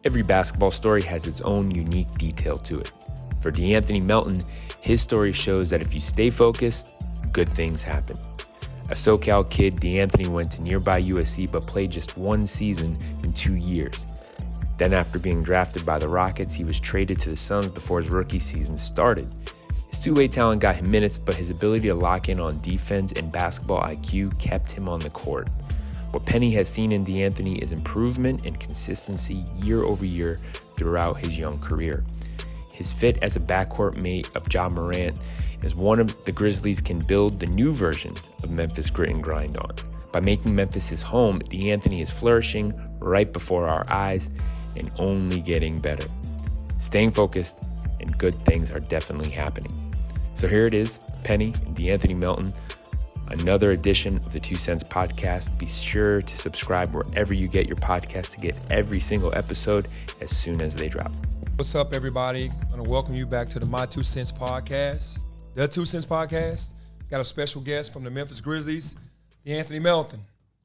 Every basketball story has its own unique detail to it. For De'Anthony Melton, his story shows that if you stay focused, good things happen. A SoCal kid, De'Anthony went to nearby USC but played just one season in 2 years. Then after being drafted by the Rockets, he was traded to the Suns before his rookie season started. His two-way talent got him minutes, but his ability to lock in on defense and basketball IQ kept him on the court. What Penny has seen in De'Anthony is improvement and consistency year over year throughout his young career. His fit as a backcourt mate of Ja Morant is one of the Grizzlies can build the new version of Memphis Grit and Grind on. By making Memphis his home, De'Anthony is flourishing right before our eyes and only getting better. Staying focused and good things are definitely happening. So here it is, Penny and De'Anthony Melton, another edition of the 2 Cents Podcast. Be sure to subscribe wherever you get your podcast to get every single episode as soon as they drop. What's up, everybody? I want to welcome you back to the My 2 Cents Podcast. The 2 Cents Podcast. Got a special guest from the Memphis Grizzlies, De'Anthony Melton.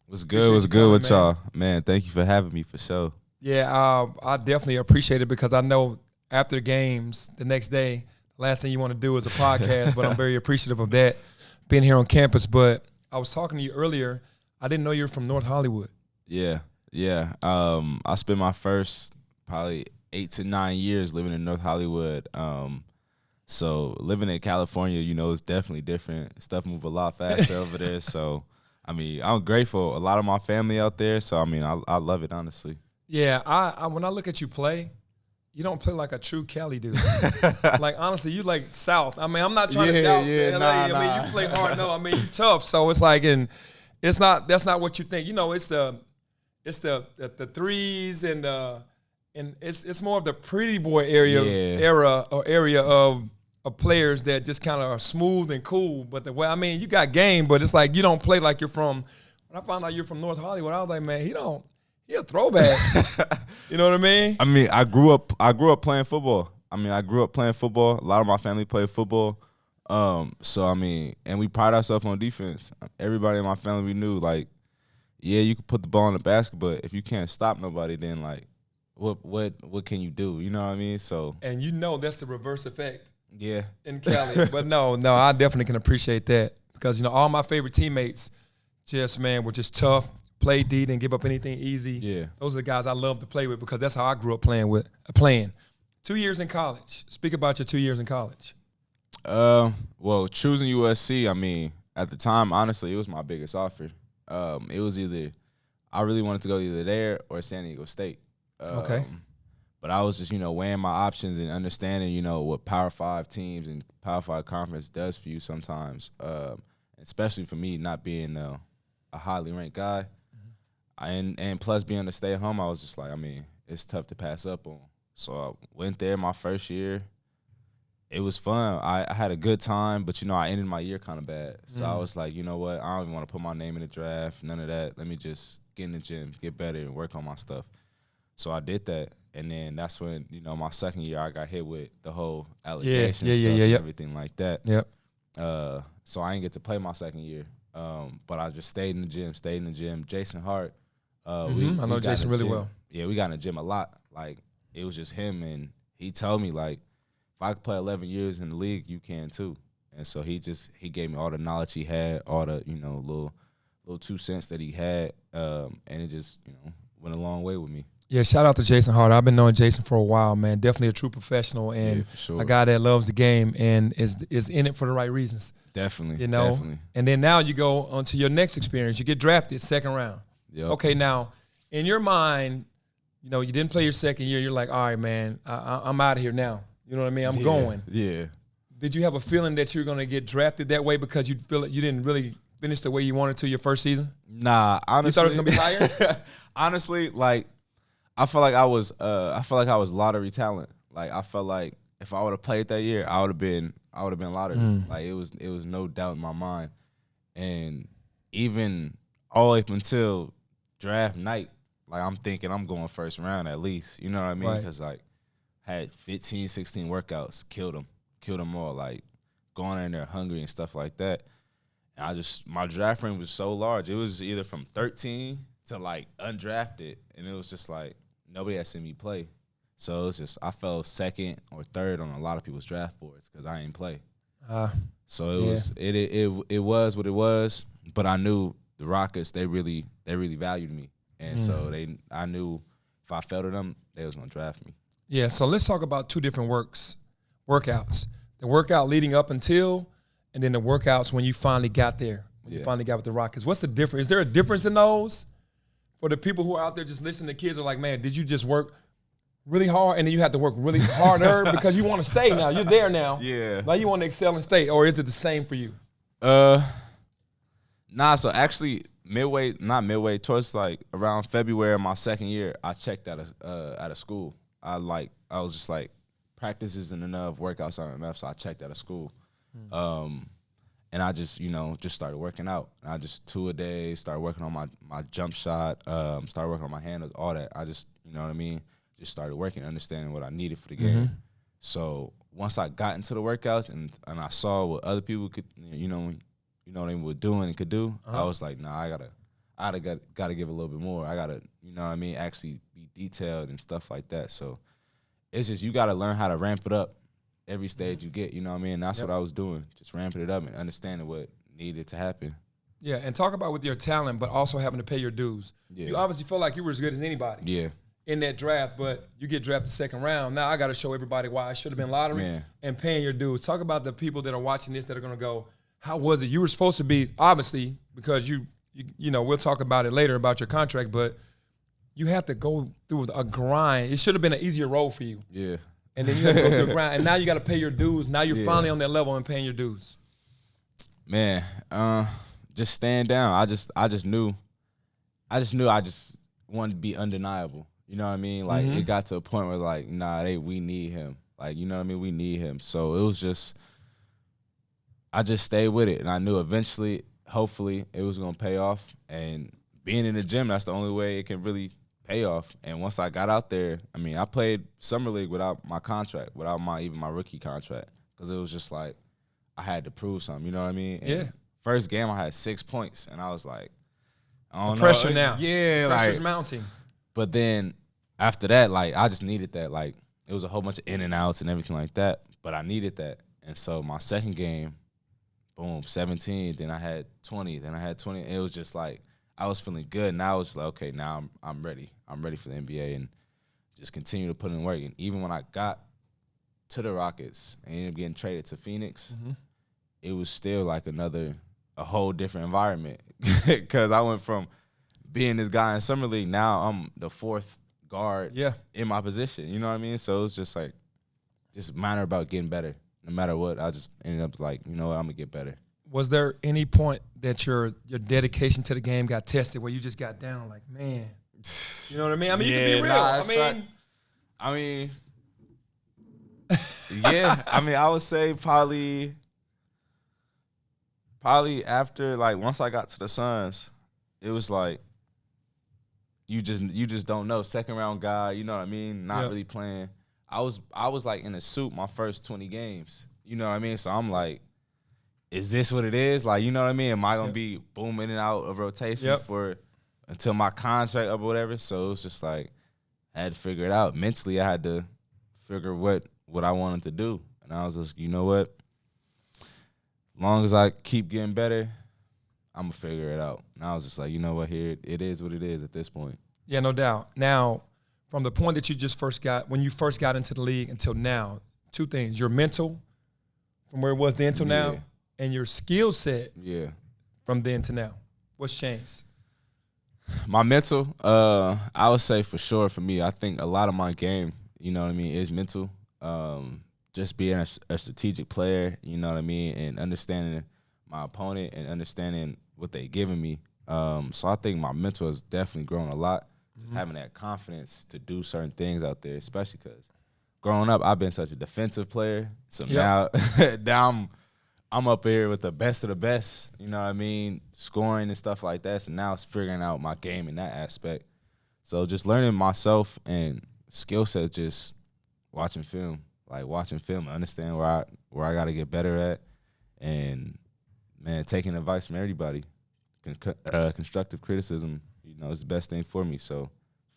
What's good? What's good with y'all? Man, thank you for having me for sure. Yeah, I definitely appreciate it because I know after games the next day, the last thing you want to do is a podcast, but I'm very appreciative of that, being here on campus. But I was talking to you earlier. I didn't know you were from North Hollywood. Yeah. I spent my first probably 8 to 9 years living in North Hollywood. So living in California, is definitely different. Stuff move a lot faster over there. So, I'm grateful. A lot of my family out there. So, I love it, honestly. Yeah, I when I look at you play, you don't play like a true Cali dude. Like, honestly, you like South. I'm not trying to doubt LA. You play hard. No, you tough. So it's like, and it's not. That's not what you think. It's the threes and it's more of the pretty boy era of players that just kind of are smooth and cool. But you got game, but it's like you don't play like you're from. When I found out you're from North Hollywood, I was like, man, he a throwback. You know what I mean? I grew up playing football. I grew up playing football. A lot of my family played football. And we pride ourselves on defense. Everybody in my family, we knew, like, yeah, you can put the ball in the basket, but if you can't stop nobody, then, like, what can you do? You know what I mean? So. And that's the reverse effect. Yeah. In Cali. But no, I definitely can appreciate that because, all my favorite teammates were just tough. Play D, didn't give up anything easy. Yeah. Those are the guys I love to play with because that's how I grew up playing. 2 years in college. Speak about your 2 years in college. Well, choosing USC, at the time, honestly, it was my biggest offer. It was either I really wanted to go either there or San Diego State. Okay. But I was just, weighing my options and understanding, what Power 5 teams and Power 5 conference does for you sometimes, especially for me not being a highly ranked guy. And plus being able to stay at home, I was just like, it's tough to pass up on. So I went there my first year. It was fun. I had a good time, but, I ended my year kind of bad. So I was like, you know what, I don't even want to put my name in the draft, none of that. Let me just get in the gym, get better, and work on my stuff. So I did that. And then that's when, my second year I got hit with the whole allegations stuff and everything like that. Yep. So I didn't get to play my second year. But I just stayed in the gym. Jason Hart. I know Jason really well. Yeah, we got in the gym a lot. Like, it was just him, and he told me, like, if I could play 11 years in the league, you can too. And so he gave me all the knowledge he had, all the, little 2 cents that he had, and it just, went a long way with me. Yeah, shout out to Jason Hart. I've been knowing Jason for a while, man. Definitely a true professional and for sure. A guy that loves the game and is in it for the right reasons. Definitely. Definitely. And then now you go on to your next experience. You get drafted second round. Yep. Okay, now, in your mind, you didn't play your second year. You're like, all right, man, I'm out of here now. You know what I mean? I'm going. Yeah. Did you have a feeling that you were going to get drafted that way because you feel like you didn't really finish the way you wanted to your first season? Nah, honestly. You thought it was going to be higher? Honestly, like, I felt like I was lottery talent. Like, I felt like if I would have played that year, I would have been lottery. Like, it was no doubt in my mind. And even all the way up until draft night, like, I'm thinking I'm going first round at least. You know what I mean? Because, like, had 15, 16 workouts, killed them all. Like, going in there hungry and stuff like that. And my draft range was so large. It was either from 13 to, like, undrafted. And it was just like, nobody had seen me play. So it was just I fell second or third on a lot of people's draft boards because I didn't play. So it was what it was. But I knew the Rockets, they really valued me, and so I knew if I fell to them, they was gonna draft me. Yeah. So let's talk about two different workouts. The workout leading up until, and then the workouts when you finally got there. You finally got with the Rockets. What's the difference? Is there a difference in those? For the people who are out there just listening to kids are like, man, did you just work really hard and then you have to work really harder because you want to stay now? You're there now. Yeah. Now you want to excel and stay, or is it the same for you? Nah, so actually not midway, towards like around February of my second year, I checked at a school. I was just like, practice isn't enough, workouts aren't enough, so I checked at a school. And I just, just started working out. And I just 2 a day, started working on my jump shot, started working on my handles, all that. I just, just started working, understanding what I needed for the game. So once I got into the workouts and I saw what other people could, they were doing and could do, I was like, nah, I gotta give a little bit more. I gotta, actually be detailed and stuff like that. So it's just, you gotta learn how to ramp it up every stage you get, That's what I was doing, just ramping it up and understanding what needed to happen. Yeah, and talk about with your talent, but also having to pay your dues. Yeah. You obviously feel like you were as good as anybody in that draft, but you get drafted second round. Now I got to show everybody why I should have been lottery and paying your dues. Talk about the people that are watching this that are going to go, how was it? You were supposed to be, obviously, because you we'll talk about it later about your contract, but you have to go through a grind. It should have been an easier role for you. Yeah. And then you have to go through a grind, and now you got to pay your dues. Now you're finally on that level and paying your dues. Man, just staying down. I just knew I wanted to be undeniable. You know what I mean? Like it got to a point where like, nah, we need him. Like, you know what I mean? We need him. So it was just, I just stayed with it, and I knew eventually, hopefully, it was gonna pay off. And being in the gym, that's the only way it can really pay off. And once I got out there, I mean, I played summer league without my contract, without even my rookie contract, because it was just like I had to prove something. You know what I mean? And first game, I had 6 points, and I was like, I don't know. Pressure now. Yeah, pressure's mounting. But then after that, like I just needed that. Like it was a whole bunch of in and outs and everything like that. But I needed that, and so my second game, boom, 17. Then I had 20. Then I had 20. It was just like I was feeling good. Now I was like, okay, now I'm ready. I'm ready for the NBA and just continue to put in work. And even when I got to the Rockets and ended up getting traded to Phoenix, it was still like a whole different environment because I went from being this guy in summer league. Now I'm the fourth guard in my position. You know what I mean? So it was just like, just a matter about getting better. No matter what, I just ended up like, you know what, I'm going to get better. Was there any point that your dedication to the game got tested where you just got down like, man, you know what I mean? I mean, you can be real. I mean, yeah. I mean, I would say probably after, like, once I got to the Suns, it was like, you just don't know. Second round guy, you know what I mean? Not really playing. I was like in a suit my first 20 games. You know what I mean? So I'm like, is this what it is? Like, you know what I mean? Am I gonna be boom in and out of rotation until my contract up or whatever? So it was just like I had to figure it out. Mentally, I had to figure what I wanted to do. And I was just, you know what? As long as I keep getting better, I'm gonna figure it out. And I was just like, you know what, here it is what it is at this point. Yeah, no doubt. Now, from the point that you just when you first got into the league until now, two things: your mental, from where it was then till now, and your skill set, from then to now. What's changed? My mental, I would say for sure for me, I think a lot of my game, you know what I mean, is mental. Just being a strategic player, you know what I mean, and understanding my opponent and understanding what they giving me. So I think my mental has definitely grown a lot. Just having that confidence to do certain things out there, especially because growing up, I've been such a defensive player. So now I'm up here with the best of the best, you know what I mean, scoring and stuff like that. So now it's figuring out my game in that aspect. So just learning myself and skill set, just watching film and understand where I got to get better at, and man, taking advice from everybody. Constructive criticism, you know, is the best thing for me. So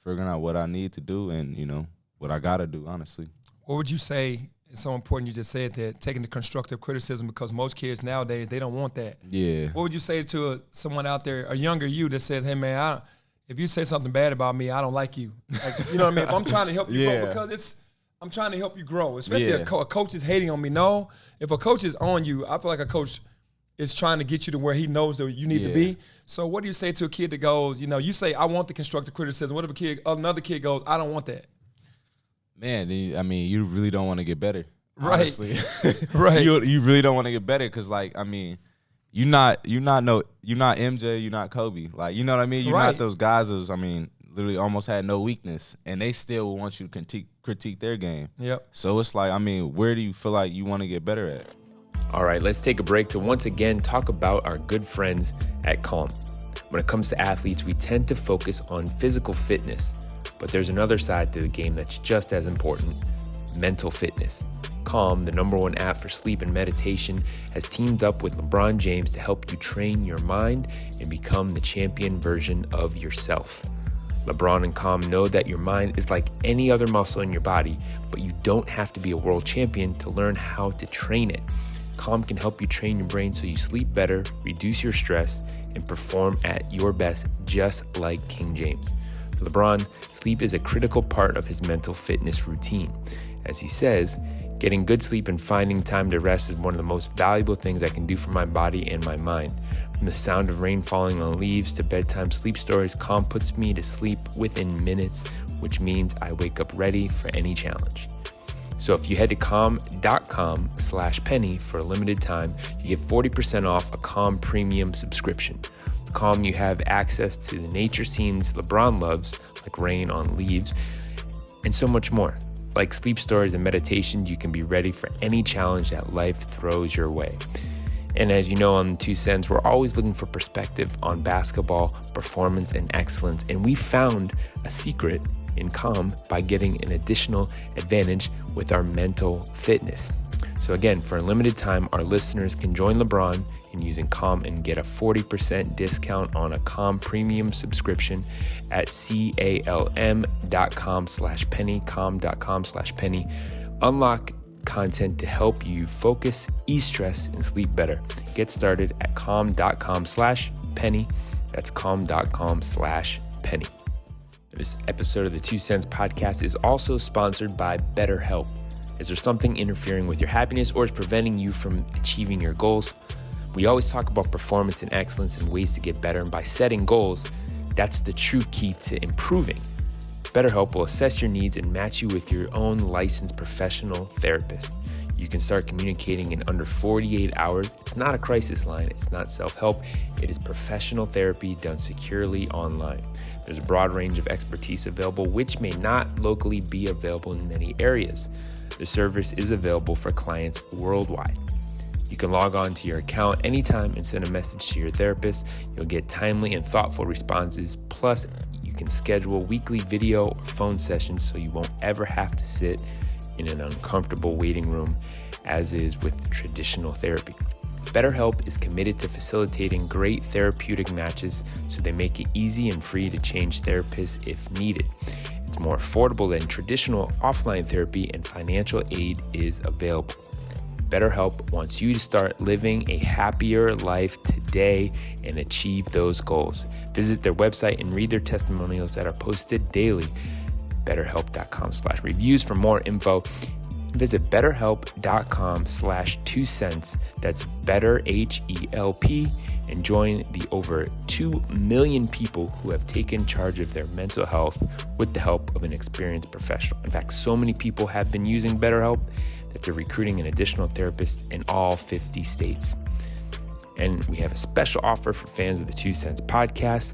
figuring out what I need to do and, you know, what I got to do, honestly. What would you say is so important? You just said that, taking the constructive criticism, because most kids nowadays, they don't want that. Yeah. What would you say to someone out there, a younger you, that says, hey, man, if you say something bad about me, I don't like you. Like, you know what I mean? If I'm trying to help you grow, because I'm trying to help you grow, especially a coach is hating on me. No, if a coach is on you, I feel like a coach is trying to get you to where he knows that you need to be. So what do you say to a kid that goes, you know, you say, I want the constructive criticism. What if another kid goes, I don't want that? Man, I mean, you really don't want to get better, right? Honestly. Right. You really don't want to get better because, like, I mean, you're not MJ, you're not Kobe. Like, you know what I mean? You're not those guys who's, I mean, literally almost had no weakness, and they still want you to critique their game. Yep. So it's like, I mean, where do you feel like you want to get better at? All right, let's take a break to once again talk about our good friends at Calm. When it comes to athletes, we tend to focus on physical fitness, but there's another side to the game that's just as important: mental fitness. Calm, the #1 app for sleep and meditation, has teamed up with LeBron James to help you train your mind and become the champion version of yourself. LeBron and Calm know that your mind is like any other muscle in your body, but you don't have to be a world champion to learn how to train it. Calm can help you train your brain so you sleep better, reduce your stress, and perform at your best, just like King James. For LeBron, sleep is a critical part of his mental fitness routine. As he says, getting good sleep and finding time to rest is one of the most valuable things I can do for my body and my mind. From the sound of rain falling on leaves to bedtime sleep stories, Calm puts me to sleep within minutes, which means I wake up ready for any challenge. So if you head to calm.com/penny for a limited time, you get 40% off a Calm premium subscription. With Calm, you have access to the nature scenes LeBron loves, like rain on leaves, and so much more. Like sleep stories and meditation, you can be ready for any challenge that life throws your way. And as you know, on 2 Cents, we're always looking for perspective on basketball, performance, and excellence. And we found a secret in Calm by getting an additional advantage with our mental fitness. So again, for a limited time, our listeners can join LeBron in using Calm and get a 40% discount on a Calm premium subscription at calm.com/penny, calm.com/penny. Unlock content to help you focus, ease stress, and sleep better. Get started at calm.com/penny. That's calm.com/penny. This episode of the 2 Cents podcast is also sponsored by BetterHelp. Is there something interfering with your happiness or is preventing you from achieving your goals? We always talk about performance and excellence and ways to get better, and by setting goals, that's the true key to improving. BetterHelp will assess your needs and match you with your own licensed professional therapist. You can start communicating in under 48 hours. It's not a crisis line. It's not self-help. It is professional therapy done securely online. There's a broad range of expertise available, which may not locally be available in many areas. The service is available for clients worldwide. You can log on to your account anytime and send a message to your therapist. You'll get timely and thoughtful responses. Plus, you can schedule weekly video or phone sessions so you won't ever have to sit in an uncomfortable waiting room, as is with traditional therapy. BetterHelp is committed to facilitating great therapeutic matches, so they make it easy and free to change therapists if needed. It's more affordable than traditional offline therapy, and financial aid is available. BetterHelp wants you to start living a happier life today and achieve those goals. Visit their website and read their testimonials that are posted daily. BetterHelp.com/reviews for more info. Visit BetterHelp.com/2 cents. That's better HELP, and join the over 2 million people who have taken charge of their mental health with the help of an experienced professional. In fact, so many people have been using BetterHelp that they're recruiting an additional therapist in all 50 states. And we have a special offer for fans of the 2 Cents podcast.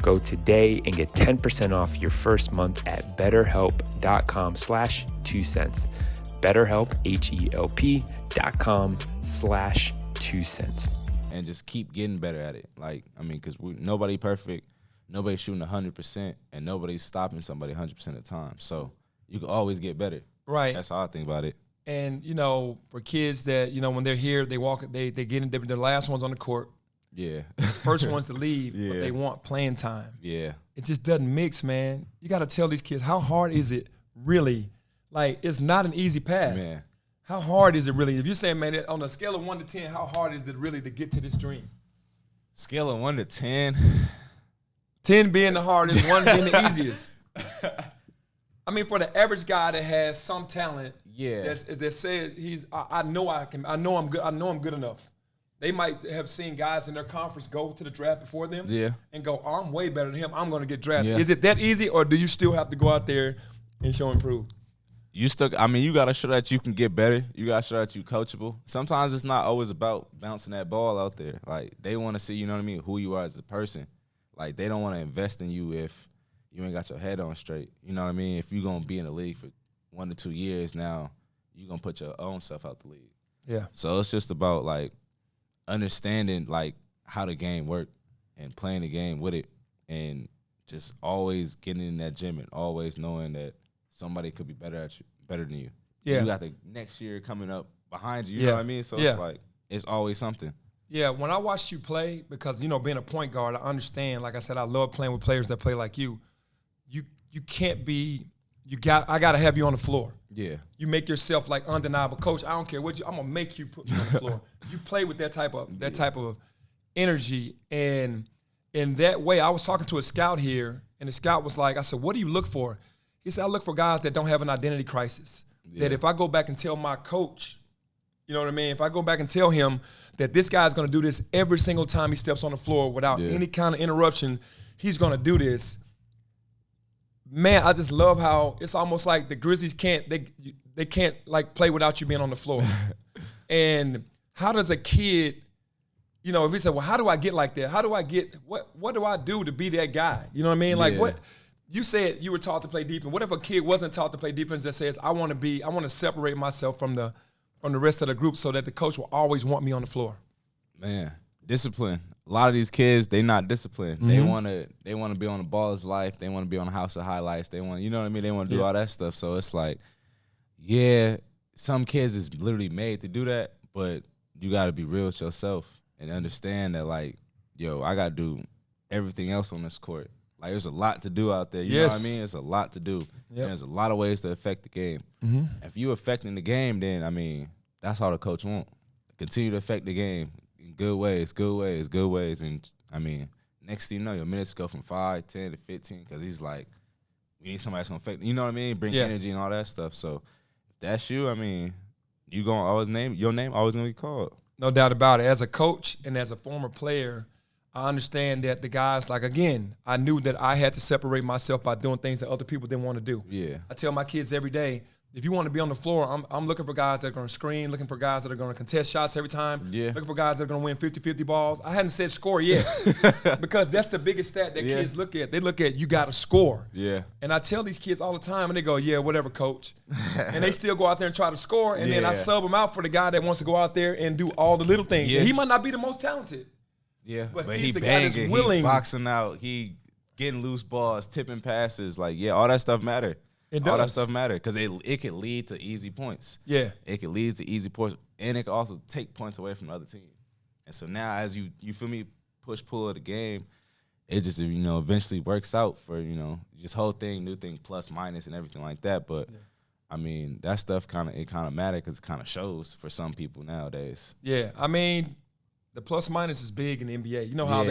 Go today and get 10% off your first month at betterhelp.com/2 cents. BetterHelp, HELP.com/2 cents. And just keep getting better at it. Like, I mean, because nobody perfect, nobody's shooting 100%, and nobody's stopping somebody 100% of the time. So you can always get better. Right. That's how I think about it. And, you know, for kids that, you know, when they're here, they walk, they get in, they're the last ones on the court. Yeah. First ones to leave, Yeah. but they want playing time. Yeah. It just doesn't mix, man. You got to tell these kids, how hard is it really? Like, it's not an easy path. Man. How hard is it really? If you're saying, man, on a scale of 1 to 10, how hard is it really to get to this dream? Scale of 1 to 10. 10 being the hardest, 1 being the easiest. I mean, for the average guy that has some talent, that said I know I'm good enough. They might have seen guys in their conference go to the draft before them and go, oh, I'm way better than him. I'm going to get drafted. Yeah. Is it that easy, or do you still have to go out there and show and prove? You got to show that you can get better. You got to show that you're coachable. Sometimes it's not always about bouncing that ball out there. Like, they want to see, you know what I mean, who you are as a person. Like, they don't want to invest in you if you ain't got your head on straight. You know what I mean? If you're going to be in the league for 1 to 2 years now, you're going to put your own stuff out the league. Yeah. So it's just about, like, understanding, like, how the game works and playing the game with it, and just always getting in that gym and always knowing that somebody could be better than you. Yeah. You got the next year coming up behind you. You know what I mean? So it's like, it's always something. Yeah, when I watched you play, because, you know, being a point guard, I understand, like I said, I love playing with players that play like you. You can't be, I got to have you on the floor. Yeah. You make yourself like undeniable. Coach, I don't care what I'm going to make you put me on the floor. You play with that type of energy. And in that way, I was talking to a scout here, and the scout was like, I said, what do you look for? He said, I look for guys that don't have an identity crisis. Yeah. That if I go back and tell my coach, you know what I mean? If I go back and tell him that this guy's going to do this every single time he steps on the floor without any kind of interruption, he's going to do this. Man, I just love how it's almost like the Grizzlies can't like play without you being on the floor. And how does a kid, you know, if he said, well, how do I get like that? How do I get, what do I do to be that guy? You know what I mean? Like what, you said you were taught to play defense. What if a kid wasn't taught to play defense that says, I want to separate myself from the rest of the group so that the coach will always want me on the floor? Man, discipline. A lot of these kids, they not disciplined. Mm-hmm. They want to be on the Ballers Life. They want to be on the House of Highlights. They want, you know what I mean? They want to do all that stuff. So it's like, some kids is literally made to do that, but you got to be real with yourself and understand that, like, yo, I got to do everything else on this court. Like, there's a lot to do out there. You know what I mean? There's a lot to do. Yep. And there's a lot of ways to affect the game. Mm-hmm. If you affecting the game, then, I mean, that's all the coach want. Continue to affect the game in good ways. And, I mean, next thing you know, your minutes go from 5, 10 to 15 because he's like, we need somebody that's going to affect, you know what I mean? Bring energy and all that stuff. So if that's you, I mean, your name always going to be called. No doubt about it. As a coach and as a former player, I understand that the guys, like, again, I knew that I had to separate myself by doing things that other people didn't want to do. Yeah. I tell my kids every day, if you want to be on the floor, I'm looking for guys that are going to screen, looking for guys that are going to contest shots every time, looking for guys that are going to win 50-50 balls. I hadn't said score yet because that's the biggest stat that kids look at. They look at, you got to score. Yeah. And I tell these kids all the time, and they go, yeah, whatever, coach. And they still go out there and try to score, and then I sub them out for the guy that wants to go out there and do all the little things. Yeah. He might not be the most talented. Yeah, but he's the banging, guy that's willing. He boxing out, he getting loose balls, tipping passes. Like, all that stuff matter. All that stuff matter because it can lead to easy points. Yeah. It can lead to easy points, and it can also take points away from the other team. And so now as you feel me, push-pull of the game, it just, you know, eventually works out for, you know, just whole thing, new thing, plus, minus, and everything like that. But, I mean, that stuff kind of matter because it kind of shows for some people nowadays. Yeah, I mean, the plus minus is big in the NBA. You know how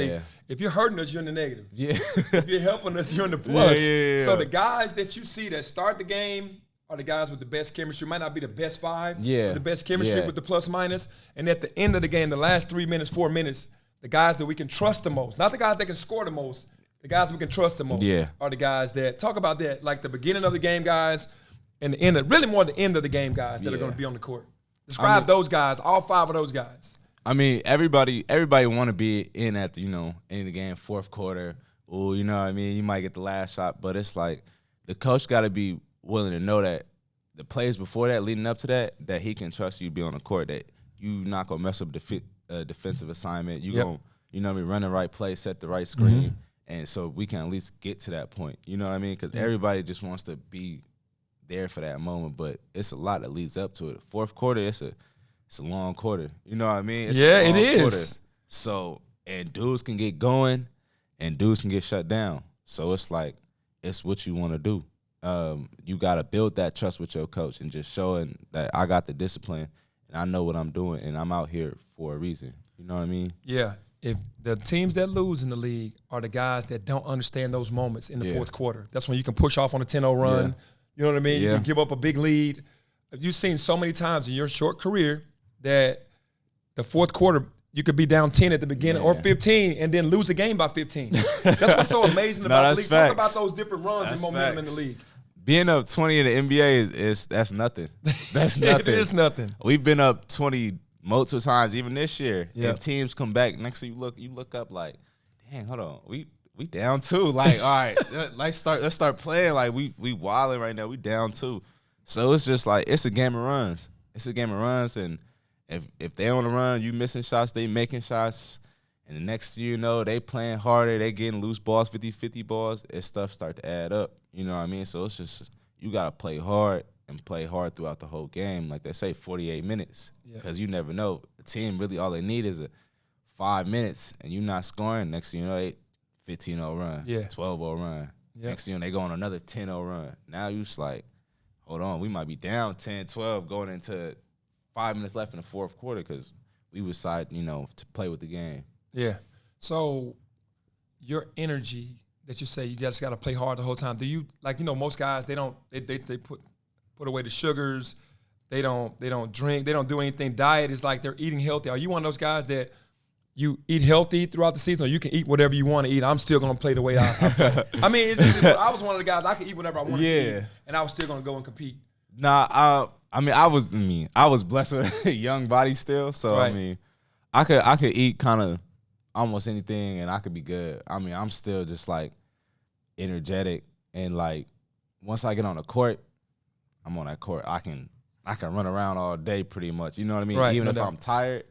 if you're hurting us, you're in the negative. Yeah. If you're helping us, you're in the plus. Yeah. So the guys that you see that start the game are the guys with the best chemistry. Might not be the best 5, but the best chemistry with the plus minus. And at the end of the game, the last 3 minutes, 4 minutes, the guys that we can trust the most, not the guys that can score the most, the guys we can trust the most are the guys that, talk about that, like the beginning of the game guys and the end of, really more the end of the game guys that are going to be on the court. Describe those guys, all 5 of those guys. I mean, everybody want to be in at the, you know, end of the game, fourth quarter. Oh, you know what I mean? You might get the last shot, but it's like the coach got to be willing to know that the plays before that, leading up to that he can trust you to be on the court, that you not going to mess up the defensive assignment. You going to, you know what I mean, run the right play, set the right screen, and so we can at least get to that point. You know what I mean? Because everybody just wants to be there for that moment, but it's a lot that leads up to it. Fourth quarter, it's a long quarter. You know what I mean? It is. Quarter. So and dudes can get going, and dudes can get shut down. So it's like, it's what you want to do. You got to build that trust with your coach and just showing that I got the discipline and I know what I'm doing and I'm out here for a reason. You know what I mean? Yeah. If the teams that lose in the league are the guys that don't understand those moments in the fourth quarter, that's when you can push off on a 10-0 run. Yeah. You know what I mean? Yeah. You can give up a big lead. You've seen so many times in your short career that the fourth quarter, you could be down 10 at the beginning or 15 and then lose a game by 15. That's what's so amazing about the league. Facts. Talk about those different runs and momentum in the league. Being up 20 in the NBA that's nothing. That's nothing. It is nothing. We've been up 20 multiple times, even this year. Yep. And teams come back. Next thing you look up like, dang, hold on, we down 2. Like, all right, let's start playing. Like we wilding right now. We down 2. So it's just like it's a game of runs. It's a game of runs, and if they on the run, you missing shots, they making shots, and the next thing you know, they playing harder, they getting loose balls, 50-50 balls, and stuff start to add up. You know what I mean? So it's just you gotta play hard and play hard throughout the whole game. Like they say, 48 minutes, because you never know. The team really all they need is 5 minutes, and you not scoring. Next thing you know, 15-0 run, 12-0 run. Next thing you know, they go on another 10-0 run. Now you just like, hold on, we might be down 10-12 going into 5 minutes left in the fourth quarter because we decide, to play with the game. Yeah. So your energy that you say you just got to play hard the whole time. Do you most guys they put away the sugars, they don't drink, they don't do anything. Diet is like they're eating healthy. Are you one of those guys that you eat healthy throughout the season, or you can eat whatever you want to eat? I'm still gonna play the way I play. I mean, I was one of the guys I could eat whatever I wanted to eat, and I was still gonna go and compete. Nah, I was blessed with a young body still, so right. I could eat kind of almost anything and I could be good. I'm still just like energetic, and like once I get on the court, I'm on that court. I can run around all day pretty much. You know what I mean? Right, Even no if doubt. I'm tired,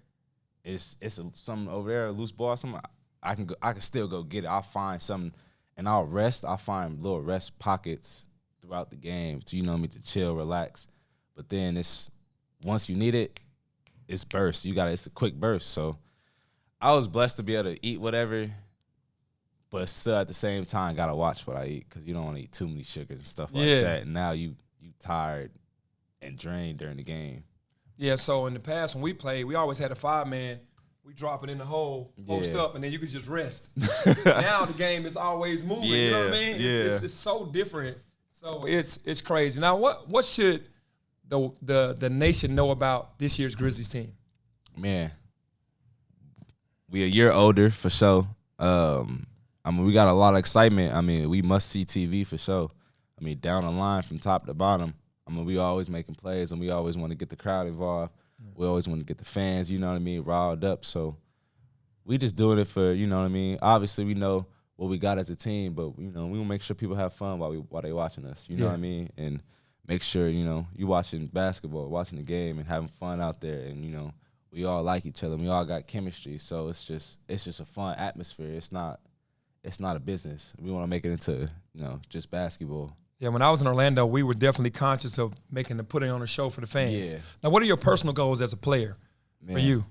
it's something over there, a loose ball, something. I can still go get it. I'll find something and I'll rest. I'll find little rest pockets throughout the game to chill, relax. But then once you need it, it's burst. It's a quick burst. So I was blessed to be able to eat whatever, but still at the same time gotta watch what I eat, because you don't want to eat too many sugars and stuff like that. And now you tired and drained during the game. Yeah, so in the past when we played, we always had a 5-man. We drop it in the hole, post up, and then you could just rest. Now the game is always moving. You know what I mean? It's so different. So it's crazy. Now what should the nation know about this year's Grizzlies team? Man, we a year older for sure. We got a lot of excitement. We must see TV for sure. Down the line from top to bottom. We always making plays, and we always want to get the crowd involved. We always want to get the fans, riled up. So we just doing it for, Obviously, we know what we got as a team, but, we want to make sure people have fun while they watching us, you know what I mean? And make sure, you watching basketball, watching the game, and having fun out there. And, we all like each other. We all got chemistry. So it's just a fun atmosphere. It's not a business. We want to make it into, just basketball. Yeah, when I was in Orlando, we were definitely conscious of putting on a show for the fans. Yeah. Now, what are your personal goals as a player for you?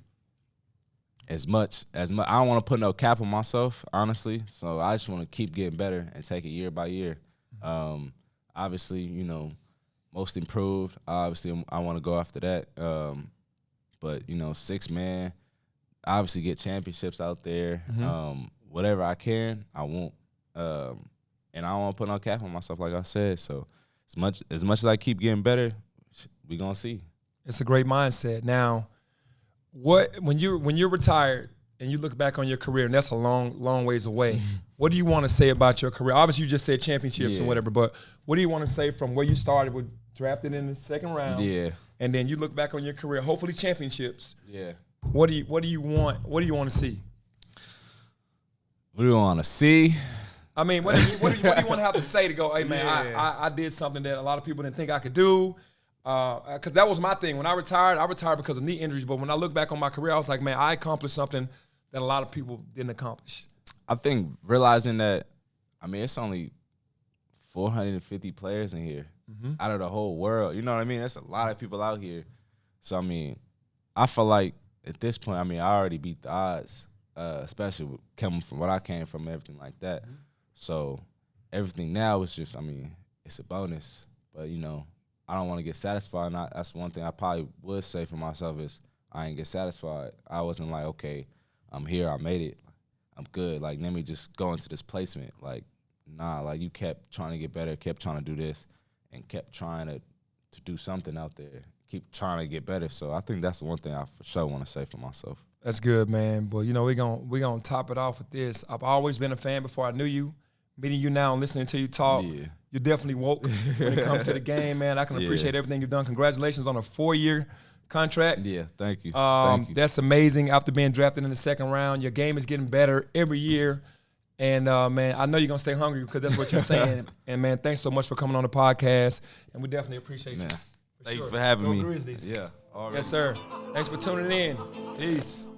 As much, I don't want to put no cap on myself, honestly. So I just want to keep getting better and take it year by year. Obviously, most improved. Obviously, I want to go after that. But 6-man, obviously get championships out there. Whatever I can, I won't. And I don't want to put no cap on myself, like I said. So as much as I keep getting better, we gonna see. It's a great mindset. Now, when you're retired and you look back on your career, and that's a long ways away, what do you want to say about your career? Obviously, you just said championships and whatever, but what do you want to say from where you started with drafted in the second round? Yeah. And then you look back on your career, hopefully championships. Yeah. What do you want? What do you want to see? What do you want to see? What do you want to have to say to go, hey, man, I did something that a lot of people didn't think I could do? Because that was my thing. When I retired because of knee injuries. But when I look back on my career, I was like, man, I accomplished something that a lot of people didn't accomplish. I think realizing that, it's only 450 players in here out of the whole world. You know what I mean? That's a lot of people out here. So, I feel like at this point, I already beat the odds. especially coming from what I came from, everything like that. Mm-hmm. So everything now is just, I mean, it's a bonus. But, you know, I don't want to get satisfied. And that's one thing I probably would say for myself is I ain't get satisfied. I wasn't like, okay, I'm here, I made it, I'm good. Like, let me just go into this placement. Like, nah, like you kept trying to get better, kept trying to do this, and kept trying to do something out there, keep trying to get better. So I think that's the one thing I for sure want to say for myself. That's good, man. But, you know, we're gonna top it off with this. I've always been a fan before I knew you. Meeting you now and listening to you talk, you're definitely woke when it comes to the game, man. I can appreciate everything you've done. Congratulations on a 4-year contract. Yeah, thank you. Thank you. That's amazing. After being drafted in the second round, your game is getting better every year. And, man, I know you're going to stay hungry because that's what you're saying. And, man, thanks so much for coming on the podcast. And we definitely appreciate you. Thank you for having me. Grizzlies. Yeah. Yes, sir. Thanks for tuning in. Peace.